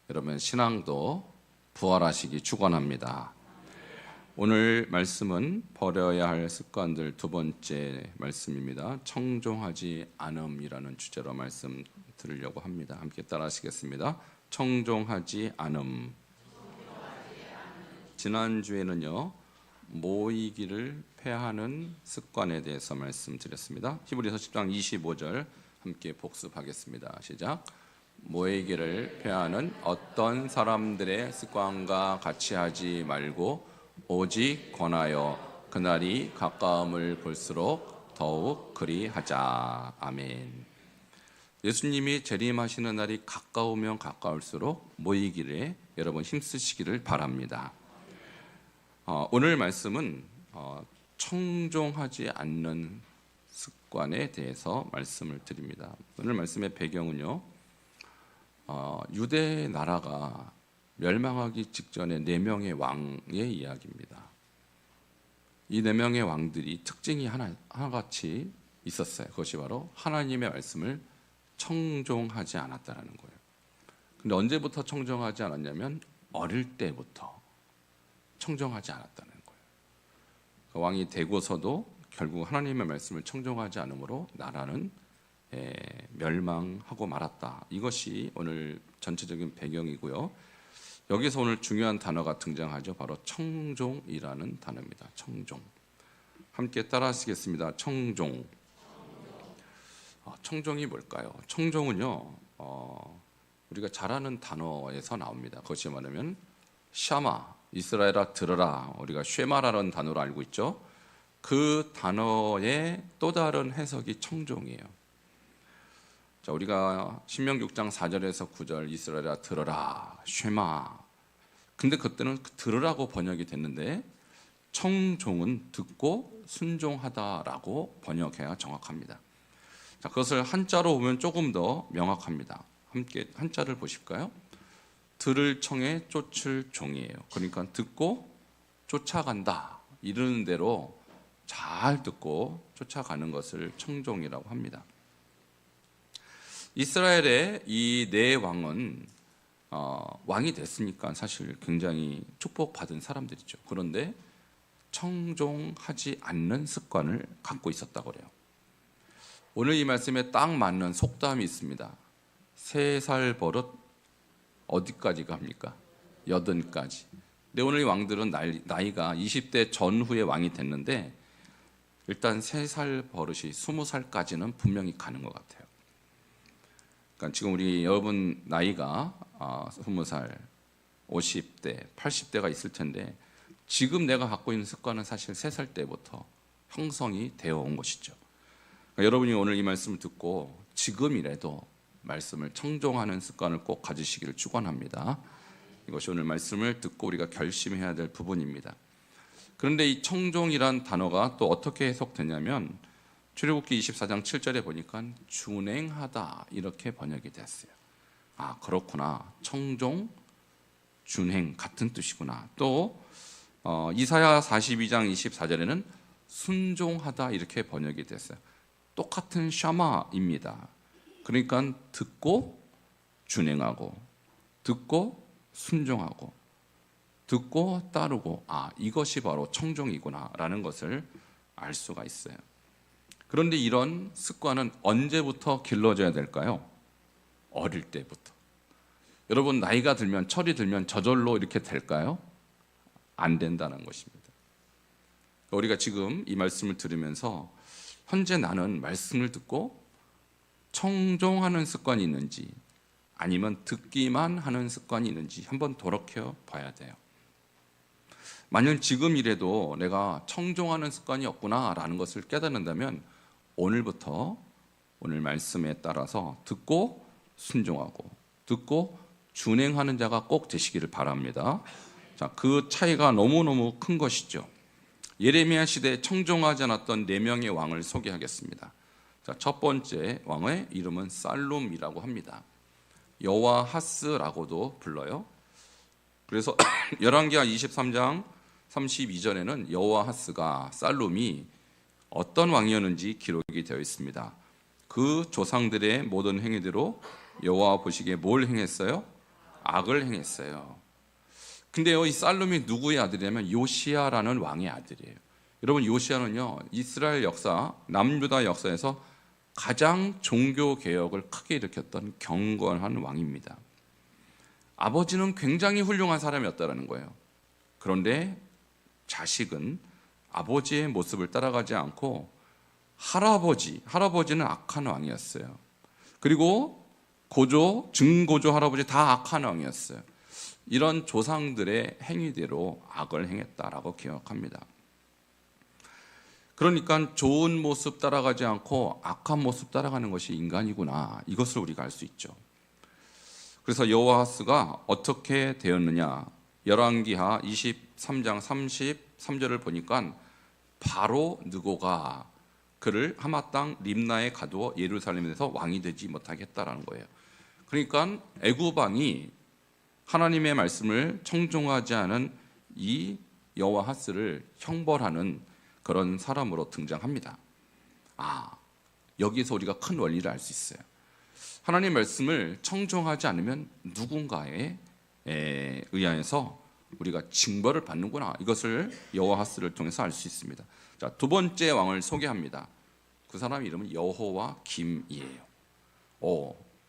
여러분 신앙도 부활하시기 축원합니다. 오늘 말씀은 버려야 할 습관들 두 번째 말씀입니다. 청종하지 않음이라는 주제로 말씀 드리려고 합니다. 함께 따라하시겠습니다. 청종하지 않음. 지난주에는요, 모이기를 패하는 습관에 대해서 말씀드렸습니다. 히브리서 10장 25절 함께 복습하겠습니다. 시작. 모이기를 패하는 어떤 사람들의 습관과 같이 하지 말고 오직 권하여 그날이 가까움을 볼수록 더욱 그리하자. 아멘. 예수님이 재림하시는 날이 가까우면 가까울수록 모이기를 여러분 힘쓰시기를 바랍니다. 오늘 말씀은 청종하지 않는 습관에 대해서 말씀을 드립니다. 오늘 말씀의 배경은요, 유대 나라가 멸망하기 직전에 4명의 왕의 이야기입니다. 이 4명의 왕들이 특징이 하나같이 있었어요. 그것이 바로 하나님의 말씀을 청종하지 않았다는 거예요. 근데 언제부터 청종하지 않았냐면 어릴 때부터 청종하지 않았다는 거예요. 그 왕이 되고서도 결국 하나님의 말씀을 청종하지 않으므로 나라는 멸망하고 말았다. 이것이 오늘 전체적인 배경이고요. 여기서 오늘 중요한 단어가 등장하죠. 바로 청종이라는 단어입니다. 청종. 함께 따라하시겠습니다. 청종. 청종이 뭘까요? 청종은요, 우리가 잘 아는 단어에서 나옵니다. 그것이 뭐냐면 샤마, 이스라엘아 들으라. 우리가 쉐마라는 단어로 알고 있죠. 그 단어의 또 다른 해석이 청종이에요. 자, 우리가 신명기 6장 4절에서 9절 이스라엘아 들어라 쉐마. 근데 그때는 들으라고 번역이 됐는데 청종은 듣고 순종하다라고 번역해야 정확합니다. 자, 그것을 한자로 보면 조금 더 명확합니다. 함께 한자를 보실까요? 들을 청에 쫓을 종이에요. 그러니까 듣고 쫓아간다. 이르는 대로 잘 듣고 쫓아가는 것을 청종이라고 합니다. 이스라엘의 이 4왕은 왕이 됐으니까 사실 굉장히 축복받은 사람들이죠. 그런데 청종하지 않는 습관을 갖고 있었다고 그래요. 오늘 이 말씀에 딱 맞는 속담이 있습니다. 3살 버릇 어디까지 갑니까? 80까지. 근데 오늘 이 왕들은 나이가 20대 전후에 왕이 됐는데 일단 3살 버릇이 20살까지는 분명히 가는 것 같아요. 그러니까 지금 우리 여러분 나이가 20살, 50대, 80대가 있을 텐데 지금 내가 갖고 있는 습관은 사실 3살 때부터 형성이 되어 온 것이죠. 그러니까 여러분이 오늘 이 말씀을 듣고 지금이라도 말씀을 청종하는 습관을 꼭 가지시기를 축원합니다. 이것이 오늘 말씀을 듣고 우리가 결심해야 될 부분입니다. 그런데 이 청종이란 단어가 또 어떻게 해석되냐면 출애굽기 24장 7절에 보니까 준행하다 이렇게 번역이 됐어요. 아, 그렇구나. 청종, 준행 같은 뜻이구나. 또 이사야 42장 24절에는 순종하다 이렇게 번역이 됐어요. 똑같은 샤마입니다. 그러니까 듣고 준행하고 듣고 순종하고 듣고 따르고 이것이 바로 청종이구나라는 것을 알 수가 있어요. 그런데 이런 습관은 언제부터 길러져야 될까요? 어릴 때부터. 여러분 나이가 들면 철이 들면 저절로 이렇게 될까요? 안 된다는 것입니다. 우리가 지금 이 말씀을 들으면서 현재 나는 말씀을 듣고 청종하는 습관이 있는지 아니면 듣기만 하는 습관이 있는지 한번 돌이켜 봐야 돼요. 만약 지금이라도 내가 청종하는 습관이 없구나라는 것을 깨닫는다면 오늘부터 오늘 말씀에 따라서 듣고 순종하고 듣고 준행하는 자가 꼭 되시기를 바랍니다. 자, 그 차이가 너무너무 큰 것이죠. 예레미야 시대에 청종하지 않았던 4명의 왕을 소개하겠습니다. 자, 첫 번째 왕의 이름은 살룸이라고 합니다. 여호와하스라고도 불러요. 그래서 열왕기하 23장 32절에는 여호와하스가 살룸이 어떤 왕이었는지 기록이 되어 있습니다. 그 조상들의 모든 행위대로 여호와 보시기에 뭘 행했어요? 악을 행했어요. 근데요, 이 살룸이 누구의 아들이냐면 요시야라는 왕의 아들이에요. 여러분, 요시야는요, 이스라엘 역사, 남유다 역사에서 가장 종교 개혁을 크게 일으켰던 경건한 왕입니다. 아버지는 굉장히 훌륭한 사람이었다는 거예요. 그런데 자식은 아버지의 모습을 따라가지 않고 할아버지는 악한 왕이었어요. 그리고 고조, 증고조 할아버지 다 악한 왕이었어요. 이런 조상들의 행위대로 악을 행했다라고 기억합니다. 그러니까 좋은 모습 따라가지 않고 악한 모습 따라가는 것이 인간이구나, 이것을 우리가 알 수 있죠. 그래서 여호아하스가 어떻게 되었느냐, 열왕기하 23장 33절을 보니까 바로 느고가 그를 하마 땅 림나에 가두어 예루살렘에서 왕이 되지 못하게 했다라는 거예요. 그러니까 애굽 왕이 하나님의 말씀을 청종하지 않은 이 여호아하스를 형벌하는 그런 사람으로 등장합니다. 여기에서 우리가 큰 원리를 알 수 있어요. 하나님의 말씀을 청종하지 않으면 누군가에 의하여서 우리가 징벌을 받는구나, 이것을 여호아하스를 통해서 알 수 있습니다. 자, 두 번째 왕을 소개합니다. 그 사람 이름은 여호와김이에요.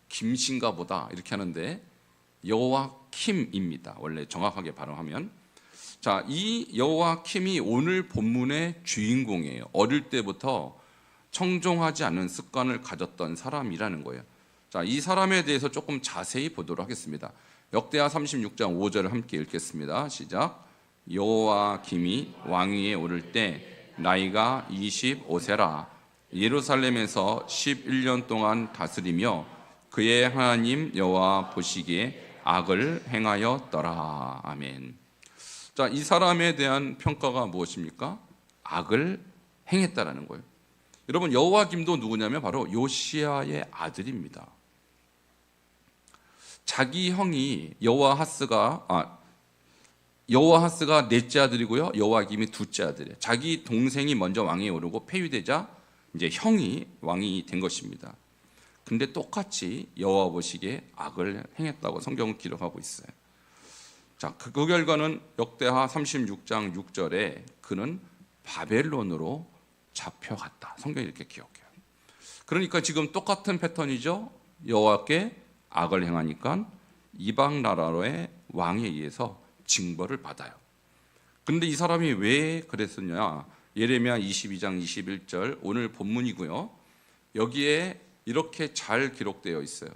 김신가 보다 이렇게 하는데 여호와킴입니다. 원래 정확하게 발음하면. 자, 이 여호와킴이 오늘 본문의 주인공이에요. 어릴 때부터 청종하지 않는 습관을 가졌던 사람이라는 거예요. 자, 이 사람에 대해서 조금 자세히 보도록 하겠습니다. 역대하 36장 5절을 함께 읽겠습니다. 시작. 여호와김이 왕위에 오를 때 나이가 25세라. 예루살렘에서 11년 동안 다스리며 그의 하나님 여호와 보시기에 악을 행하였더라. 아멘. 자, 이 사람에 대한 평가가 무엇입니까? 악을 행했다라는 거예요. 여러분, 여호와김도 누구냐면 바로 요시야의 아들입니다. 자기 형이 여호아하스가 넷째 아들이고요, 여호와김이 둘째 아들이에요. 자기 동생이 먼저 왕위에 오르고 폐위되자 이제 형이 왕이 된 것입니다. 근데 똑같이 여호와 보시기에 악을 행했다고 성경은 기록하고 있어요. 자, 그 결과는 역대하 36장 6절에 그는 바벨론으로 잡혀갔다, 성경이 이렇게 기록해요. 그러니까 지금 똑같은 패턴이죠. 여호와께 악을 행하니까 이방 나라의 왕에 의해서 징벌을 받아요. 근데 이 사람이 왜 그랬었냐? 예레미야 22장 21절 오늘 본문이고요. 여기에 이렇게 잘 기록되어 있어요.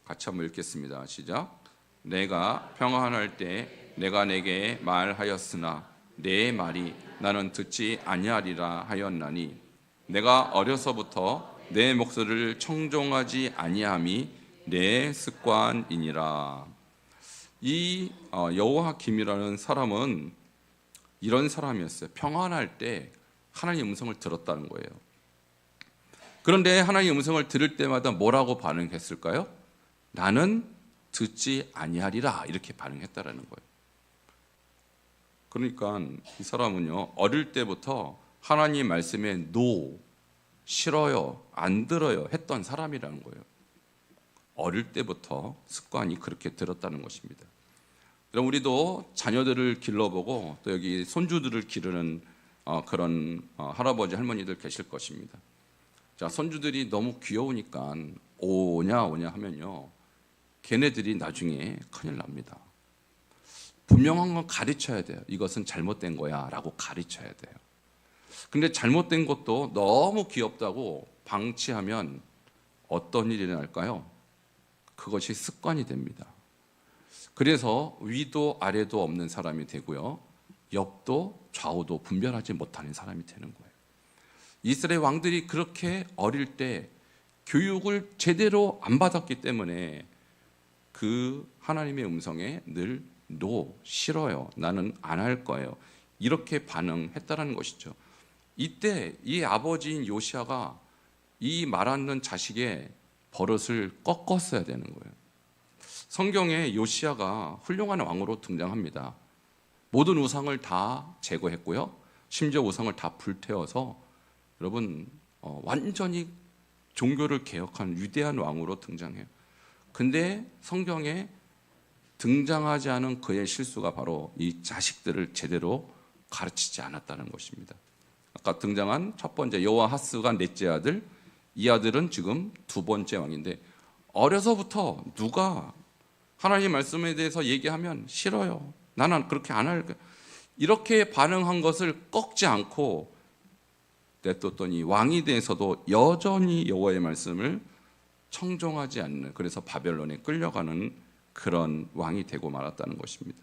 같이 한번 읽겠습니다. 시작. 내가 평안할 때 내가 내게 말하였으나 내 말이 나는 듣지 아니하리라 하였나니 내가 어려서부터 내 목소리를 청종하지 아니함이 내 습관이니라. 이 여호와김이라는 사람은 이런 사람이었어요. 평안할 때 하나님의 음성을 들었다는 거예요. 그런데 하나님의 음성을 들을 때마다 뭐라고 반응했을까요? 나는 듣지 아니하리라, 이렇게 반응했다라는 거예요. 그러니까 이 사람은요, 어릴 때부터 하나님 말씀에 노, 싫어요, 안 들어요 했던 사람이라는 거예요. 어릴 때부터 습관이 그렇게 들었다는 것입니다. 그럼 우리도 자녀들을 길러보고 또 여기 손주들을 기르는 그런 할아버지 할머니들 계실 것입니다. 자, 손주들이 너무 귀여우니까 오냐 하면요, 걔네들이 나중에 큰일 납니다. 분명한 건 가르쳐야 돼요. 이것은 잘못된 거야 라고 가르쳐야 돼요. 근데 잘못된 것도 너무 귀엽다고 방치하면 어떤 일이 날까요? 그것이 습관이 됩니다. 그래서 위도 아래도 없는 사람이 되고요, 옆도 좌우도 분별하지 못하는 사람이 되는 거예요. 이스라엘 왕들이 그렇게 어릴 때 교육을 제대로 안 받았기 때문에 그 하나님의 음성에 늘 노, 싫어요, 나는 안 할 거예요, 이렇게 반응했다는 것이죠. 이때 이 아버지인 요시야가 이 말 않는 자식의 버릇을 꺾었어야 되는 거예요. 성경에 요시야가 훌륭한 왕으로 등장합니다. 모든 우상을 다 제거했고요, 심지어 우상을 다 불태워서 여러분 완전히 종교를 개혁한 위대한 왕으로 등장해요. 근데 성경에 등장하지 않은 그의 실수가 바로 이 자식들을 제대로 가르치지 않았다는 것입니다. 아까 등장한 첫 번째 여호아하스가 넷째 아들, 이 아들은 지금 두 번째 왕인데 어려서부터 누가 하나님 말씀에 대해서 얘기하면 싫어요. 나는 그렇게 안 할 거야. 이렇게 반응한 것을 꺾지 않고 냅뒀더니 왕이 돼서도 여전히 여호와의 말씀을 청종하지 않는, 그래서 바벨론에 끌려가는 그런 왕이 되고 말았다는 것입니다.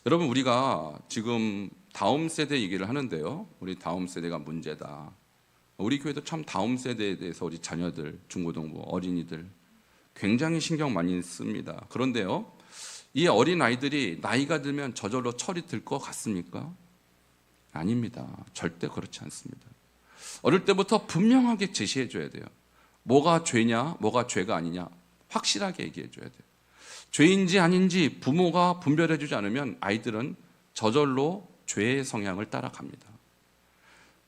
여러분, 우리가 지금 다음 세대 얘기를 하는데요, 우리 다음 세대가 문제다. 우리 교회도 참 다음 세대에 대해서 우리 자녀들, 중고등부, 어린이들 굉장히 신경 많이 씁니다. 그런데요, 이 어린 아이들이 나이가 들면 저절로 철이 들 것 같습니까? 아닙니다. 절대 그렇지 않습니다. 어릴 때부터 분명하게 제시해 줘야 돼요. 뭐가 죄냐, 뭐가 죄가 아니냐 확실하게 얘기해 줘야 돼요. 죄인지 아닌지 부모가 분별해 주지 않으면 아이들은 저절로 죄의 성향을 따라갑니다.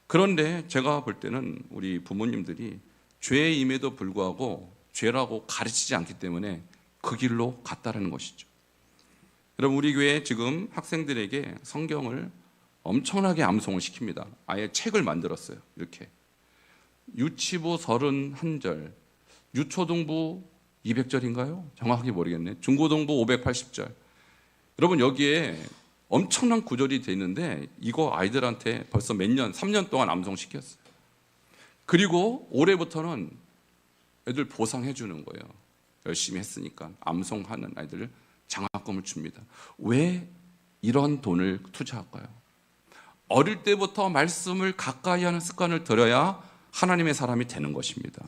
그런데 제가 볼 때는 우리 부모님들이 죄임에도 불구하고 죄라고 가르치지 않기 때문에 그 길로 갔다는 것이죠. 여러분, 우리 교회 지금 학생들에게 성경을 엄청나게 암송을 시킵니다. 아예 책을 만들었어요. 이렇게 유치부 31절, 유초등부 200절인가요? 정확하게 모르겠네. 중고등부 580절. 여러분, 여기에 엄청난 구절이 돼 있는데 이거 아이들한테 벌써 몇 년, 3년 동안 암송시켰어요. 그리고 올해부터는 애들 보상해 주는 거예요. 열심히 했으니까 암송하는 아이들 장학금을 줍니다. 왜 이런 돈을 투자할까요? 어릴 때부터 말씀을 가까이 하는 습관을 들여야 하나님의 사람이 되는 것입니다.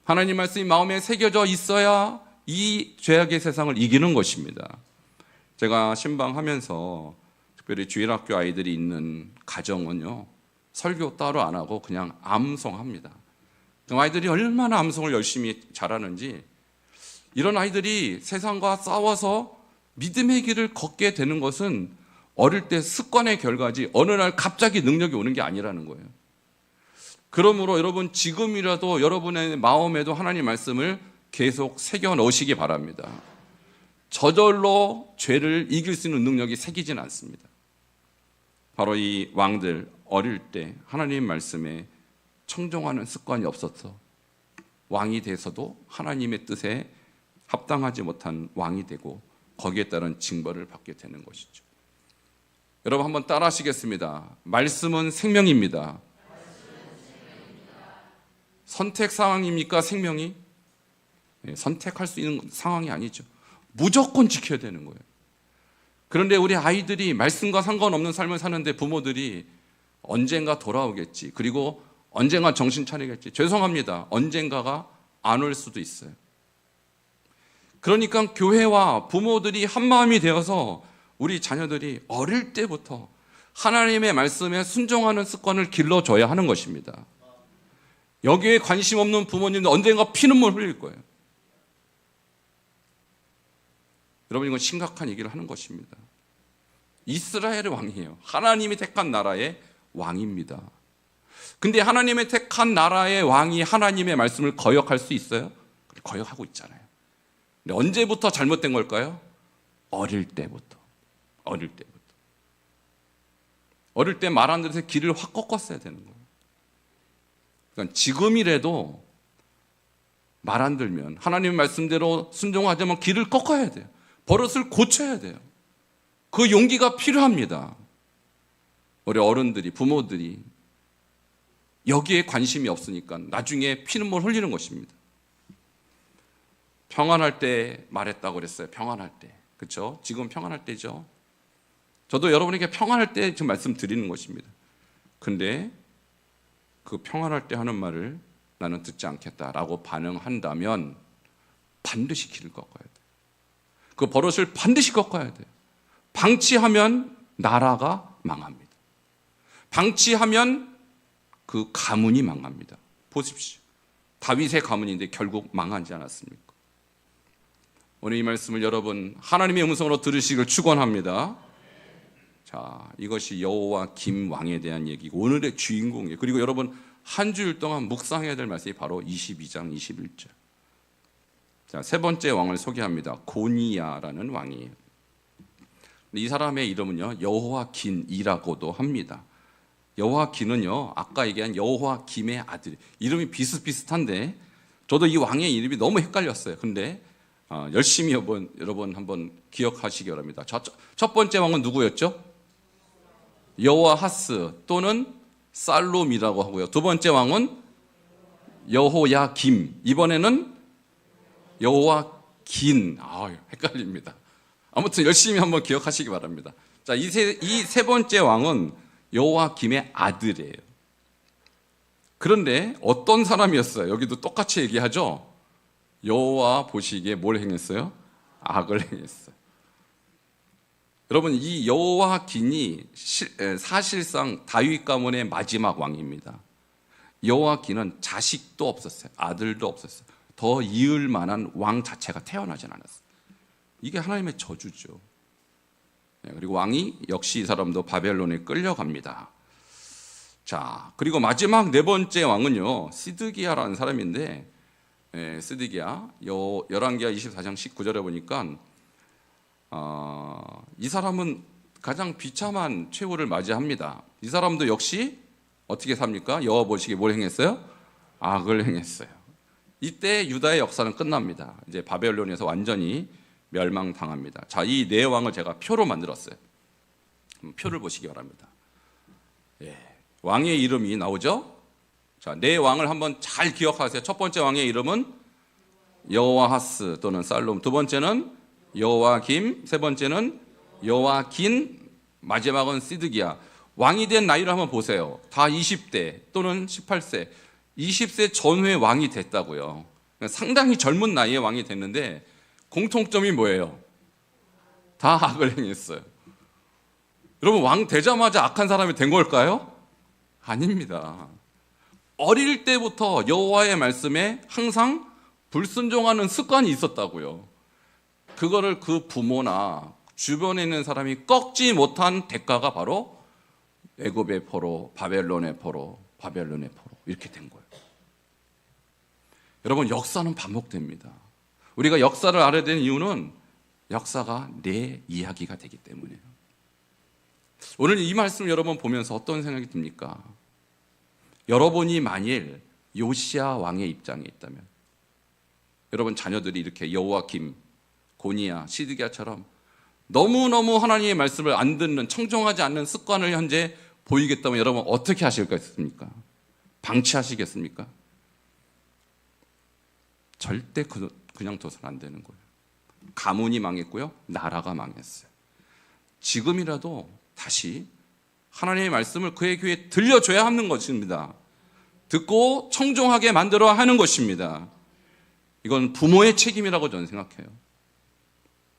하나님 말씀이 마음에 새겨져 있어야 이 죄악의 세상을 이기는 것입니다. 제가 신방하면서 특별히 주일학교 아이들이 있는 가정은요, 설교 따로 안 하고 그냥 암송합니다. 그 아이들이 얼마나 암송을 열심히 잘하는지, 이런 아이들이 세상과 싸워서 믿음의 길을 걷게 되는 것은 어릴 때 습관의 결과지 어느 날 갑자기 능력이 오는 게 아니라는 거예요. 그러므로 여러분, 지금이라도 여러분의 마음에도 하나님 말씀을 계속 새겨 넣으시기 바랍니다. 저절로 죄를 이길 수 있는 능력이 새기진 않습니다. 바로 이 왕들, 어릴 때 하나님 말씀에 청종하는 습관이 없어서 왕이 돼서도 하나님의 뜻에 합당하지 못한 왕이 되고 거기에 따른 징벌을 받게 되는 것이죠. 여러분, 한번 따라 하시겠습니다. 말씀은 생명입니다. 선택 상황입니까? 생명이? 네, 선택할 수 있는 상황이 아니죠. 무조건 지켜야 되는 거예요. 그런데 우리 아이들이 말씀과 상관없는 삶을 사는데 부모들이 언젠가 돌아오겠지, 그리고 언젠가 정신 차리겠지. 죄송합니다. 언젠가가 안 올 수도 있어요. 그러니까 교회와 부모들이 한마음이 되어서 우리 자녀들이 어릴 때부터 하나님의 말씀에 순종하는 습관을 길러줘야 하는 것입니다. 여기에 관심 없는 부모님들 언젠가 피눈물 흘릴 거예요. 여러분, 이건 심각한 얘기를 하는 것입니다. 이스라엘의 왕이에요. 하나님이 택한 나라의 왕입니다. 근데 하나님의 택한 나라의 왕이 하나님의 말씀을 거역할 수 있어요? 거역하고 있잖아요. 근데 언제부터 잘못된 걸까요? 어릴 때부터. 어릴 때부터. 어릴 때 말 안 들어서 길을 확 꺾었어야 되는 거예요. 그러니까 지금이라도 말 안 들면, 하나님 말씀대로 순종하자면 길을 꺾어야 돼요. 버릇을 고쳐야 돼요. 그 용기가 필요합니다. 우리 어른들이, 부모들이 여기에 관심이 없으니까 나중에 피눈물 흘리는 것입니다. 평안할 때 말했다고 그랬어요. 평안할 때. 그렇죠? 지금 평안할 때죠. 저도 여러분에게 평안할 때 지금 말씀드리는 것입니다. 근데 그 평안할 때 하는 말을 나는 듣지 않겠다라고 반응한다면 반드시 길을 꺾어야 돼요. 그 버릇을 반드시 꺾어야 돼요. 방치하면 나라가 망합니다. 방치하면 그 가문이 망합니다. 보십시오. 다윗의 가문인데 결국 망하지 않았습니까? 오늘 이 말씀을 여러분 하나님의 음성으로 들으시길 축원합니다. 자, 이것이 여호와 김 왕에 대한 얘기고 오늘의 주인공이에요. 그리고 여러분 한 주일 동안 묵상해야 될 말씀이 바로 22장 21절. 자, 세 번째 왕을 소개합니다. 고니야라는 왕이에요. 이 사람의 이름은요, 여호와긴이라고도 합니다. 여호와긴은요, 아까 얘기한 여호와김의 아들. 이름이 비슷비슷한데 저도 이 왕의 이름이 너무 헷갈렸어요. 근데 열심히 여러분 한번 기억하시기 바랍니다. 첫 번째 왕은 누구였죠? 여호아하스 또는 살룸이라고 하고요. 두 번째 왕은 여호야김. 이번에는 여호와긴. 헷갈립니다. 아무튼 열심히 한번 기억하시기 바랍니다. 자, 이 세 번째 왕은 여호와김의 아들이에요. 그런데 어떤 사람이었어요? 여기도 똑같이 얘기하죠. 여호와 보시기에 뭘 행했어요? 악을 행했어요. 여러분, 이 여호와긴이 사실상 다윗 가문의 마지막 왕입니다. 여호와긴은 자식도 없었어요. 아들도 없었어요. 더 이을 만한 왕 자체가 태어나진 않았어요. 이게 하나님의 저주죠. 그리고 왕이 역시 이 사람도 바벨론에 끌려갑니다. 자, 그리고 마지막 네 번째 왕은요, 시드기야라는 사람인데, 시드기야 열왕기하 24장 19절에 보니까 이 사람은 가장 비참한 최후를 맞이합니다. 이 사람도 역시 어떻게 삽니까? 여호와 보시기에 뭘 행했어요? 악을 행했어요. 이때 유다의 역사는 끝납니다. 이제 바벨론에서 완전히 멸망당합니다. 자, 이 네 왕을 제가 표로 만들었어요. 표를 보시기 바랍니다. 왕의 이름이 나오죠? 자, 네 왕을 한번 잘 기억하세요. 첫 번째 왕의 이름은 여호아하스 또는 살룸, 두 번째는 여호와김, 세 번째는 여호와긴, 마지막은 시드기야. 왕이 된 나이를 한번 보세요. 다 20대 또는 18세, 20세 전후에 왕이 됐다고요. 상당히 젊은 나이에 왕이 됐는데 공통점이 뭐예요? 다 악을 행했어요. 여러분, 왕 되자마자 악한 사람이 된 걸까요? 아닙니다. 어릴 때부터 여호와의 말씀에 항상 불순종하는 습관이 있었다고요. 그거를 그 부모나 주변에 있는 사람이 꺾지 못한 대가가 바로 애굽의 포로, 바벨론의 포로, 바벨론의 포로 이렇게 된 거예요. 여러분, 역사는 반복됩니다. 우리가 역사를 알아야 되는 이유는 역사가 내 이야기가 되기 때문이에요. 오늘 이 말씀을 여러분 보면서 어떤 생각이 듭니까? 여러분이 만일 요시야 왕의 입장에 있다면, 여러분 자녀들이 이렇게 여호와김, 고니야, 시드기야처럼 너무너무 하나님의 말씀을 안 듣는, 청종하지 않는 습관을 현재 보이겠다면 여러분 어떻게 하실겠습니까? 방치하시겠습니까? 절대 그냥 둬서는 안 되는 거예요. 가문이 망했고요, 나라가 망했어요. 지금이라도 다시 하나님의 말씀을 그의 귀에 들려줘야 하는 것입니다. 듣고 청종하게 만들어 하는 것입니다. 이건 부모의 책임이라고 저는 생각해요.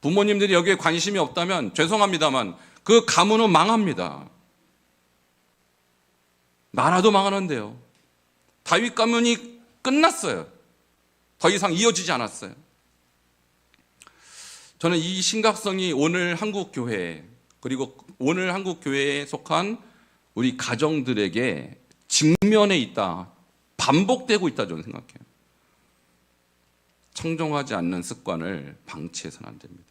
부모님들이 여기에 관심이 없다면 죄송합니다만 그 가문은 망합니다. 나라도 망하는데요. 다윗 가문이 끝났어요. 더 이상 이어지지 않았어요. 저는 이 심각성이 오늘 한국 교회, 그리고 오늘 한국 교회에 속한 우리 가정들에게 직면해 있다, 반복되고 있다 저는 생각해요. 청종하지 않는 습관을 방치해서는 안 됩니다.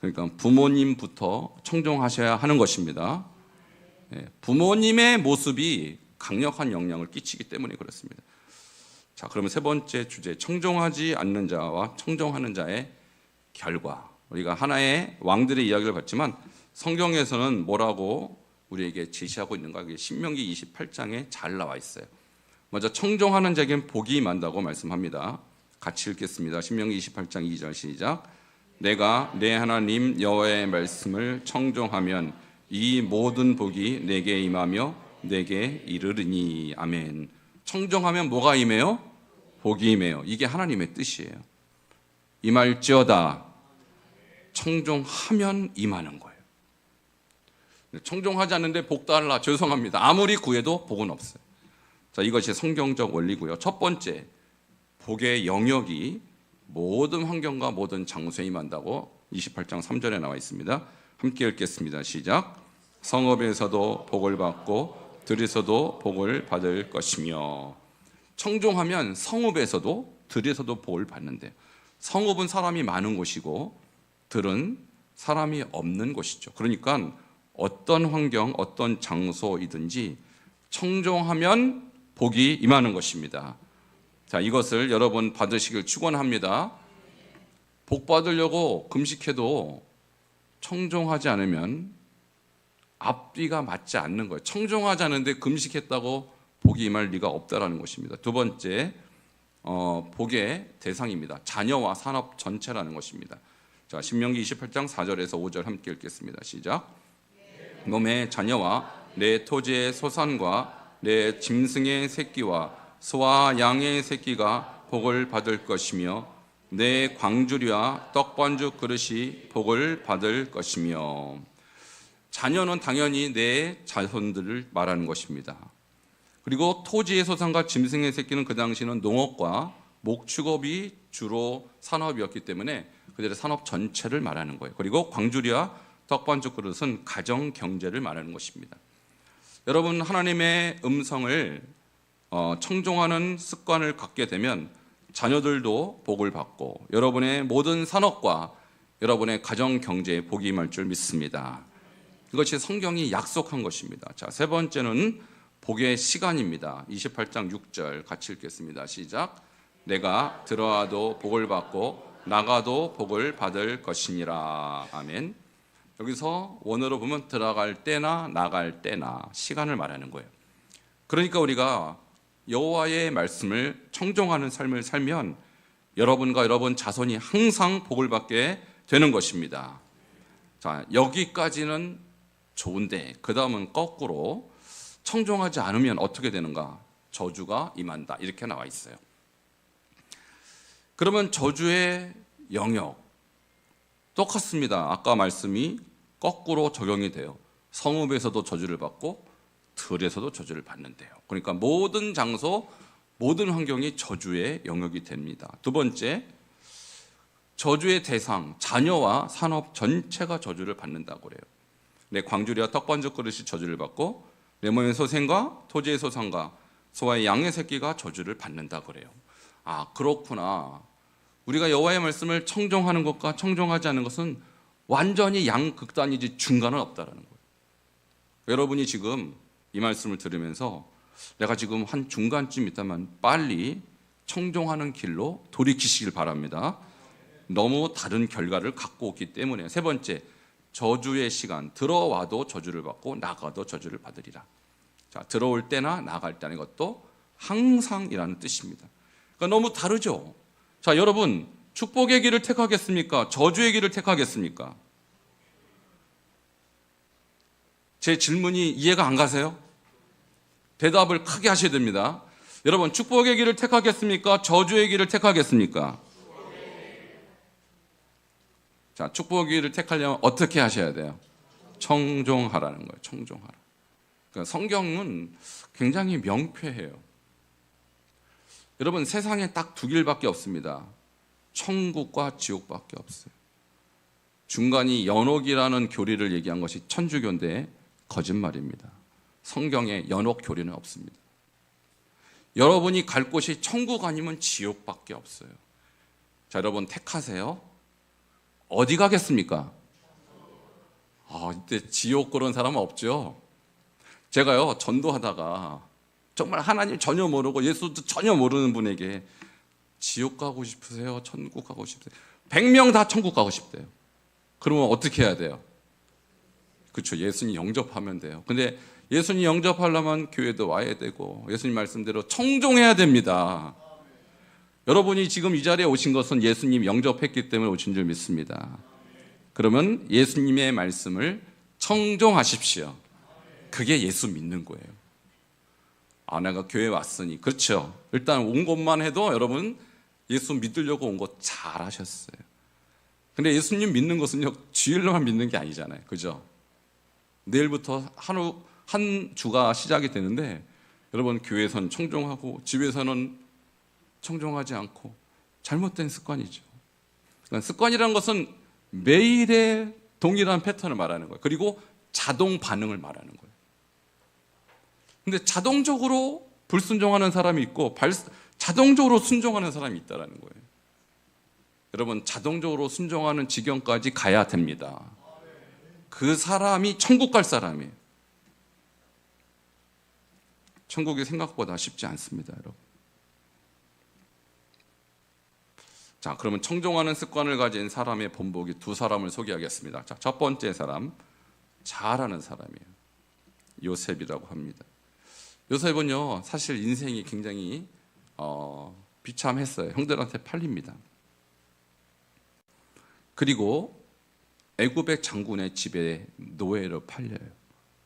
그러니까 부모님부터 청종하셔야 하는 것입니다. 부모님의 모습이 강력한 영향을 끼치기 때문에 그렇습니다. 자, 그러면 세 번째 주제, 청종하지 않는 자와 청종하는 자의 결과. 우리가 하나의 왕들의 이야기를 봤지만 성경에서는 뭐라고 우리에게 제시하고 있는가? 그게 신명기 28장에 잘 나와 있어요. 먼저 청종하는 자에겐 복이 임한다고 말씀합니다. 같이 읽겠습니다. 신명기 28장 2절 시작. 내가 내 하나님 여호와의 말씀을 청종하면 이 모든 복이 내게 임하며 내게 이르르니. 아멘. 청종하면 뭐가 임해요? 복이 임해요. 이게 하나님의 뜻이에요. 임할지어다. 청종하면 임하는 거예요. 청종하지 않는데 복 달라, 죄송합니다. 아무리 구해도 복은 없어요. 자, 이것이 성경적 원리고요. 첫 번째, 복의 영역이 모든 환경과 모든 장소에 임한다고 28장 3절에 나와 있습니다. 함께 읽겠습니다. 시작. 성읍에서도 복을 받고 들에서도 복을 받을 것이며. 청종하면 성읍에서도 들에서도 복을 받는데요. 성읍은 사람이 많은 곳이고 들은 사람이 없는 곳이죠. 그러니까 어떤 환경, 어떤 장소이든지 청종하면 복이 임하는 것입니다. 자, 이것을 여러분 받으시길 축원합니다. 복 받으려고 금식해도 청종하지 않으면 앞뒤가 맞지 않는 거예요. 청종하지 않는데 금식했다고 복이 임할 리가 없다라는 것입니다. 두 번째, 복의 대상입니다. 자녀와 산업 전체라는 것입니다. 자, 신명기 28장 4절에서 5절 함께 읽겠습니다. 시작. 놈의 자녀와 내 토지의 소산과 내 짐승의 새끼와 소와 양의 새끼가 복을 받을 것이며 내 광주리와 떡반죽 그릇이 복을 받을 것이며. 자녀는 당연히 내 자손들을 말하는 것입니다. 그리고 토지의 소산과 짐승의 새끼는 그 당시는 농업과 목축업이 주로 산업이었기 때문에 그들의 산업 전체를 말하는 거예요. 그리고 광주리와 떡반죽 그릇은 가정 경제를 말하는 것입니다. 여러분, 하나님의 음성을 청종하는 습관을 갖게 되면 자녀들도 복을 받고 여러분의 모든 산업과 여러분의 가정 경제에 복이 임할 줄 믿습니다. 이것이 성경이 약속한 것입니다. 자, 세 번째는 복의 시간입니다. 28장 6절 같이 읽겠습니다. 시작. 내가 들어와도 복을 받고 나가도 복을 받을 것이니라. 아멘. 여기서 원어로 보면 들어갈 때나 나갈 때나 시간을 말하는 거예요. 그러니까 우리가 여호와의 말씀을 청종하는 삶을 살면 여러분과 여러분 자손이 항상 복을 받게 되는 것입니다. 자, 여기까지는 좋은데 그 다음은 거꾸로 청종하지 않으면 어떻게 되는가? 저주가 임한다. 이렇게 나와 있어요. 그러면 저주의 영역 똑같습니다. 아까 말씀이 거꾸로 적용이 돼요. 성읍에서도 저주를 받고 들에서도 저주를 받는데요. 그러니까 모든 장소, 모든 환경이 저주의 영역이 됩니다. 두 번째, 저주의 대상, 자녀와 산업 전체가 저주를 받는다고 그래요. 내 광주리와 떡반죽 그릇이 저주를 받고 내 몸의 소생과 토지의 소산과 소와의 양의 새끼가 저주를 받는다 그래요. 아, 그렇구나. 우리가 여호와의 말씀을 청종하는 것과 청종하지 않는 것은 완전히 양극단이지 중간은 없다라는 거예요. 여러분이 지금 이 말씀을 들으면서 내가 지금 한 중간쯤 있다면 빨리 청종하는 길로 돌이키시길 바랍니다. 너무 다른 결과를 갖고 오기 때문에. 세 번째, 저주의 시간, 들어와도 저주를 받고 나가도 저주를 받으리라. 자, 들어올 때나 나갈 때는 것도 항상이라는 뜻입니다. 그러니까 너무 다르죠. 자, 여러분, 축복의 길을 택하겠습니까? 저주의 길을 택하겠습니까? 제 질문이 이해가 안 가세요? 대답을 크게 하셔야 됩니다. 여러분, 축복의 길을 택하겠습니까? 저주의 길을 택하겠습니까? 자, 축복의 길을 택하려면 어떻게 하셔야 돼요? 청종하라는 거예요. 청종하라. 그러니까 성경은 굉장히 명쾌해요. 여러분, 세상에 딱 두 길밖에 없습니다. 천국과 지옥밖에 없어요. 중간이 연옥이라는 교리를 얘기한 것이 천주교인데 거짓말입니다. 성경에 연옥 교리는 없습니다. 여러분이 갈 곳이 천국 아니면 지옥밖에 없어요. 자, 여러분 택하세요. 어디 가겠습니까? 이때 지옥 그런 사람은 없죠. 제가요, 전도하다가 정말 하나님 전혀 모르고 예수도 전혀 모르는 분에게 지옥 가고 싶으세요? 천국 가고 싶으세요? 100명 다 천국 가고 싶대요. 그러면 어떻게 해야 돼요? 그렇죠. 예수님 영접하면 돼요. 근데 예수님 영접하려면 교회도 와야 되고 예수님 말씀대로 청종해야 됩니다. 여러분이 지금 이 자리에 오신 것은 예수님 영접했기 때문에 오신 줄 믿습니다. 그러면 예수님의 말씀을 청종하십시오. 그게 예수 믿는 거예요. 내가 교회 왔으니. 그렇죠. 일단 온 것만 해도 여러분 예수 믿으려고 온 거 잘하셨어요. 근데 예수님 믿는 것은요, 주일로만 믿는 게 아니잖아요. 그죠? 내일부터 한 주가 시작이 되는데 여러분 교회에서는 청종하고 집에서는 청종하지 않고 잘못된 습관이죠. 그러니까 습관이라는 것은 매일의 동일한 패턴을 말하는 거예요. 그리고 자동 반응을 말하는 거예요. 근데 자동적으로 불순종하는 사람이 있고 자동적으로 순종하는 사람이 있다는 거예요. 여러분, 자동적으로 순종하는 지경까지 가야 됩니다. 그 사람이 천국 갈 사람이에요. 천국이 생각보다 쉽지 않습니다, 여러분. 자, 그러면 청종하는 습관을 가진 사람의 본보기 두 사람을 소개하겠습니다. 자, 첫 번째 사람, 잘하는 사람이에요. 요셉이라고 합니다. 요셉은요, 사실 인생이 굉장히 비참했어요. 형들한테 팔립니다. 그리고 애굽의 장군의 집에 노예로 팔려요.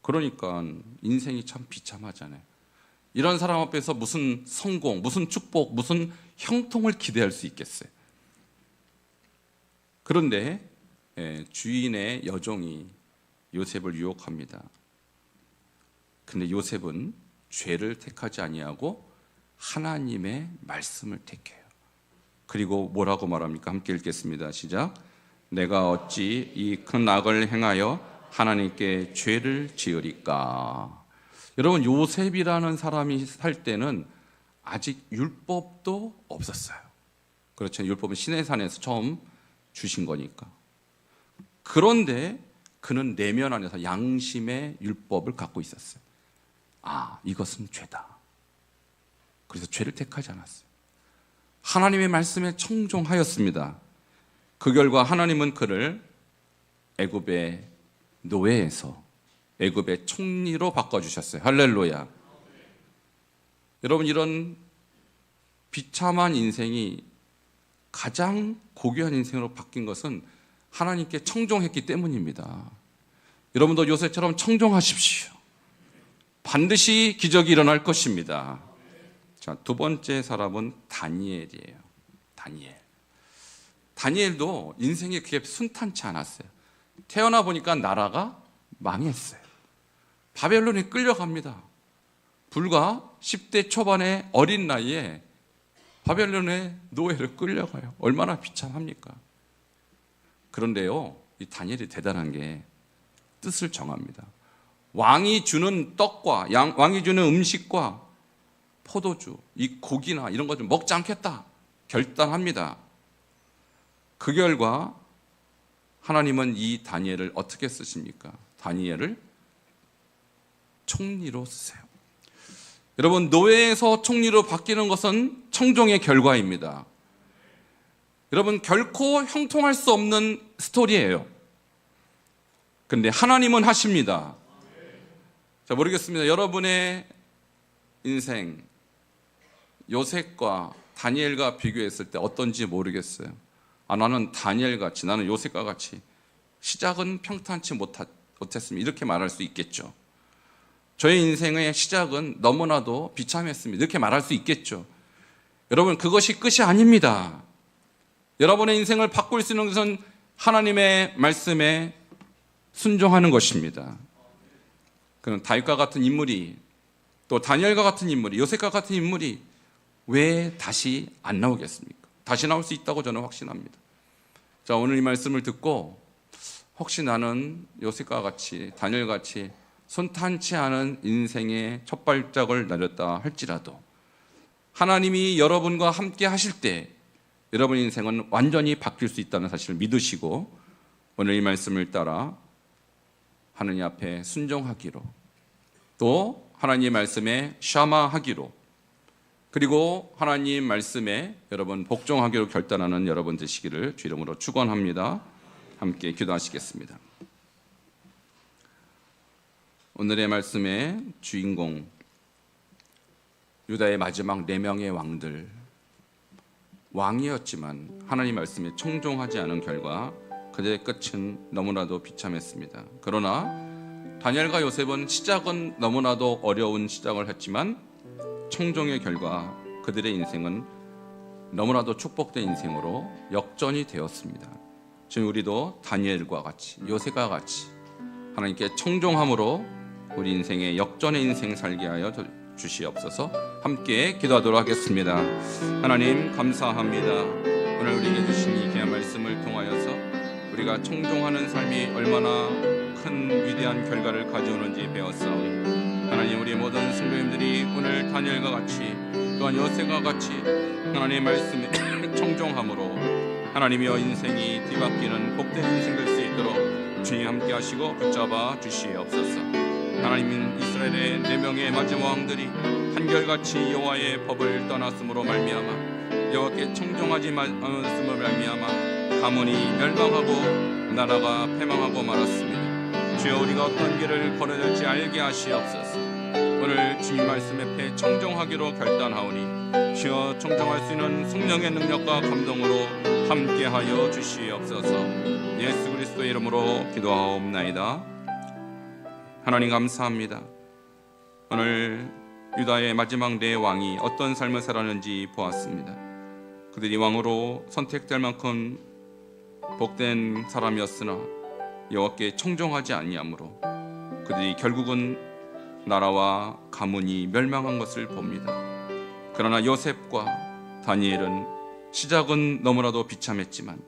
그러니까 인생이 참 비참하잖아요. 이런 사람 앞에서 무슨 성공, 무슨 축복, 무슨 형통을 기대할 수 있겠어요. 그런데 주인의 여종이 요셉을 유혹합니다. 근데 요셉은 죄를 택하지 아니하고 하나님의 말씀을 택해요. 그리고 뭐라고 말합니까? 함께 읽겠습니다. 시작. 내가 어찌 이 큰 악을 행하여 하나님께 죄를 지으리까? 여러분, 요셉이라는 사람이 살 때는 아직 율법도 없었어요. 그렇죠. 율법은 시내산에서 처음 주신 거니까. 그런데 그는 내면 안에서 양심의 율법을 갖고 있었어요. 아, 이것은 죄다. 그래서 죄를 택하지 않았어요. 하나님의 말씀에 청종하였습니다. 그 결과 하나님은 그를 애굽의 노예에서 애굽의 총리로 바꿔주셨어요. 할렐루야. 여러분, 이런 비참한 인생이 가장 고귀한 인생으로 바뀐 것은 하나님께 청종했기 때문입니다. 여러분도 요셉처럼 청종하십시오. 반드시 기적이 일어날 것입니다. 자, 두 번째 사람은 다니엘이에요. 다니엘도 인생이 그렇게 순탄치 않았어요. 태어나 보니까 나라가 망했어요. 바벨론에 끌려갑니다. 불과 10대 초반의 어린 나이에 바벨론의 노예를 끌려가요. 얼마나 비참합니까? 그런데요, 이 다니엘이 대단한 게 뜻을 정합니다. 왕이 주는 떡과 왕이 주는 음식과 포도주, 이 고기나 이런 것 좀 먹지 않겠다 결단합니다. 그 결과 하나님은 이 다니엘을 어떻게 쓰십니까? 다니엘을 총리로 쓰세요. 여러분, 노예에서 총리로 바뀌는 것은 청종의 결과입니다. 여러분, 결코 형통할 수 없는 스토리예요. 그런데 하나님은 하십니다. 자, 모르겠습니다. 여러분의 인생 요셉과 다니엘과 비교했을 때 어떤지 모르겠어요. 나는 다니엘같이, 나는 요셉과 같이 시작은 평탄치 못했습니다. 이렇게 말할 수 있겠죠. 저의 인생의 시작은 너무나도 비참했습니다. 이렇게 말할 수 있겠죠. 여러분, 그것이 끝이 아닙니다. 여러분의 인생을 바꿀 수 있는 것은 하나님의 말씀에 순종하는 것입니다. 그럼 다윗과 같은 인물이, 또 다니엘과 같은 인물이, 요셉과 같은 인물이 왜 다시 안 나오겠습니까? 다시 나올 수 있다고 저는 확신합니다. 자, 오늘 이 말씀을 듣고 혹시 나는 요셉과 같이, 다니엘과 같이 순탄치 않은 인생의 첫 발짝을 내렸다 할지라도 하나님이 여러분과 함께 하실 때 여러분의 인생은 완전히 바뀔 수 있다는 사실을 믿으시고 오늘 이 말씀을 따라 하느님 앞에 순종하기로, 또 하나님의 말씀에 샤마하기로, 그리고 하나님 말씀에 여러분 복종하기로 결단하는 여러분 되시기를 주 이름으로 축원합니다. 함께 기도하시겠습니다. 오늘의 말씀의 주인공, 유다의 마지막 4명의 왕들, 왕이었지만 하나님 말씀에 청종하지 않은 결과 그들의 끝은 너무나도 비참했습니다. 그러나 다니엘과 요셉은 시작은 너무나도 어려운 시작을 했지만 청종의 결과 그들의 인생은 너무나도 축복된 인생으로 역전이 되었습니다. 지금 우리도 다니엘과 같이, 요셉과 같이 하나님께 청종함으로 우리 인생의 역전의 인생 살게 하여 주시옵소서. 함께 기도하도록 하겠습니다. 하나님 감사합니다. 오늘 우리에게 주신 이 귀한 말씀을 통하여서 우리가 청종하는 삶이 얼마나 큰 큰 위대한 결과를 가져오는지 배웠사오니 하나님, 우리 모든 성도님들이 오늘 다니엘과 같이 또한 요셉과 같이 하나님의 말씀에 청종함으로 하나님이여 인생이 뒤바뀌는 복된 인생 될 수 있도록 주님 함께 하시고 붙잡아 주시옵소서. 하나님은 이스라엘의 4명의 마지막 왕들이 한결같이 여호와의 법을 떠났으므로 말미암아 여호와께 청종하지 않았으므로 말미암아 가문이 멸망하고 나라가 패망하고 말았습니다. 주여, 우리가 어떤 길을 걸어야 될지 알게 하시옵소서. 오늘 주님 말씀 앞에 청종하기로 결단하오니 주여, 청종할 수 있는 성령의 능력과 감동으로 함께하여 주시옵소서. 예수 그리스도의 이름으로 기도하옵나이다. 하나님 감사합니다. 오늘 유다의 마지막 4 왕이 어떤 삶을 살았는지 보았습니다. 그들이 왕으로 선택될 만큼 복된 사람이었으나 여호와께 청종하지 아니하므로 그들이 결국은 나라와 가문이 멸망한 것을 봅니다. 그러나 요셉과 다니엘은 시작은 너무나도 비참했지만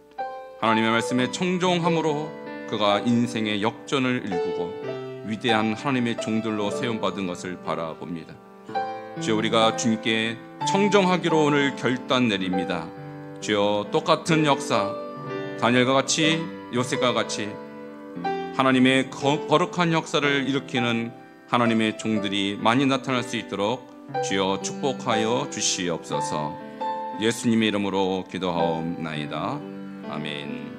하나님의 말씀에 청종함으로 그가 인생의 역전을 일구고 위대한 하나님의 종들로 세움받은 것을 바라봅니다. 주여, 우리가 주님께 청정하기로 오늘 결단 내립니다. 주여, 똑같은 역사, 다니엘과 같이 요셉과 같이 하나님의 거룩한 역사를 일으키는 하나님의 종들이 많이 나타날 수 있도록 주여 축복하여 주시옵소서. 예수님의 이름으로 기도하옵나이다. 아멘.